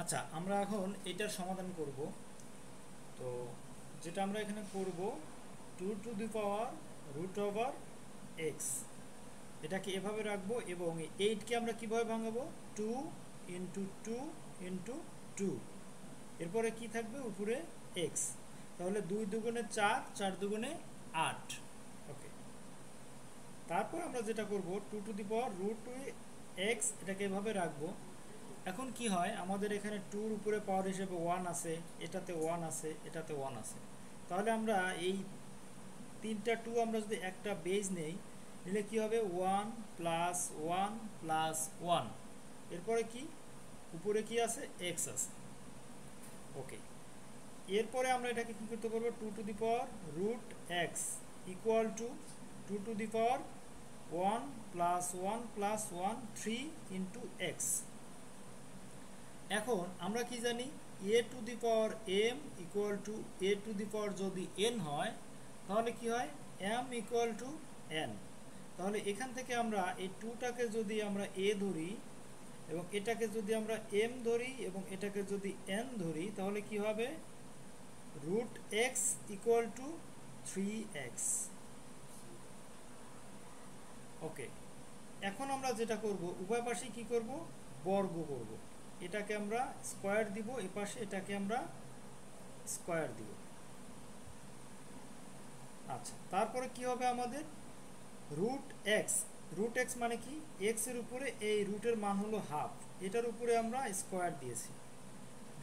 আচ্ছা, আমরা এখন এটার সমাধান করব। তো যেটা আমরা এখানে করব, 2√x, এটাকে এভাবে রাখবো এবং 8কে আমরা কিভাবে ভাঙাবো, 2 × 2 × 2। এরপরে কি থাকবে উপরে, x। তাহলে 2 দুগুণে 4, 4 দুগুণে 8। ওকে, তারপর আমরা যেটা করব, 2√x, এটাকে এভাবে রাখবো। এখন কি হয়, আমাদের এখানে 2-র উপরে পাওয়ার হিসেবে 1 আছে, এটাতে 1 আছে, এটাতে 1 আছে। তাহলে আমরা এই তিনটা 2 আমরা যদি একটা বেজ নেই, নিলে কি হবে, 1 + 1 + 1। এরপরে কি, উপরে কি আছে, x আছে। ওকে, এরপরে আমরা এটাকে কি করতে পারবো, 2√x ইকুয়াল টু 2 + 1 + 1 3 × x। এখন আমরা কি জানি, a⁴m ইকুয়াল টু a⁴ যদি n হয়, তাহলে কি হয়, m ইকুয়াল টু n। তাহলে এখান থেকে আমরা এই 2টাকে যদি আমরা a ধরি এবং এটাকে যদি আমরা m ধরি এবং এটাকে যদি n ধরি, তাহলে কি হবে, √x ইকুয়াল টু 3x। ওকে, এখন আমরা যেটা করব, উভয় পাশে কি করব, বর্গ করব। এটাকে আমরা স্কয়ার দিব, এই পাশে এটাকে আমরা স্কয়ার দিব। আচ্ছা, তারপরে কি হবে আমাদের, √x। √x মানে কি, x এর উপরে এই রুটের মান হলো হাফ, এটার উপরে আমরা স্কয়ার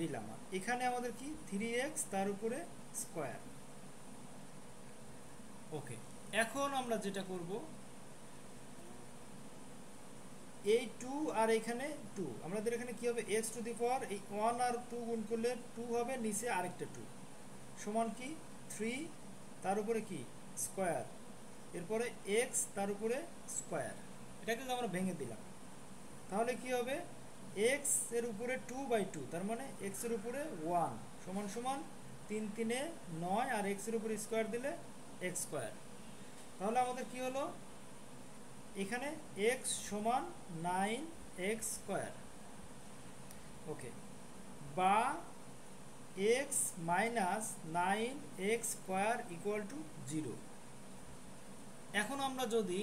দিলাম। আর এখানে আমাদের কি, 3x, তার উপরে স্কয়ার। ওকে, এখন আমরা যেটা করব, এই 2 আর এখানে 2, আমাদের এখানে কি হবে, x টু দি পাওয়ার, এই 1 আর 2 গুণ করলে 2 হবে, নিচে আরেকটা 2 সমান কি 3, তার উপরে কি স্কয়ার, এরপরে x, তার উপরে স্কয়ার। এটাকে যদি আমরা ভেঙে দিলাম, তাহলে কি হবে, x এর উপরে 2/2, তার মানে x এর উপরে 1 সমান সমান 3 × 3 = 9, আর x এর উপরে স্কয়ার দিলে x স্কয়ার। তাহলে আমাদের কি হলো, এখানে x সমান 9x স্কয়ার। ওকে, বা x minus 9x square equal to 0। এখন আমরা যদি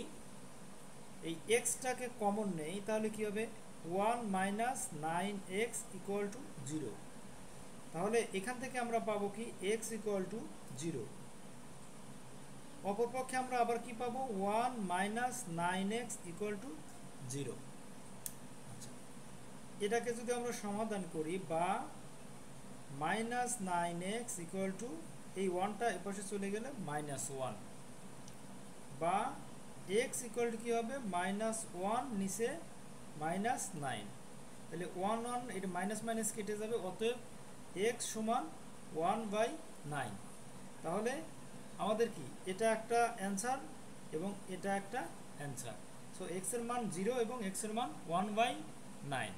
এই এক্সটাকে কমন নেই, তাহলে কি হবে, 1 মাইনাস 9x ইকুয়াল টু 0। তাহলে এখান থেকে আমরা পাবো কি, x ইকুয়াল টু 0। অপরপক্ষে আমরা আবার কি পাবো, 1 মাইনাস 9x ইকুয়াল টু 0। আচ্ছা, এটাকে যদি আমরা সমাধান করি, বা মাইনাস 9x ইকুয়াল টু, এই 1টা এপাশে চলে গেলে -1, বা x ইকুয়াল টু কী হবে, -1, নিচে -9। তাহলে 1 1, এটা মাইনাস মাইনাস কেটে যাবে, অতএব x সমান 1/9। তাহলে আমাদের কি, এটা একটা অ্যান্সার এবং এটা একটা অ্যান্সার। সো x এর মান 0 এবং x এর মান 1/9।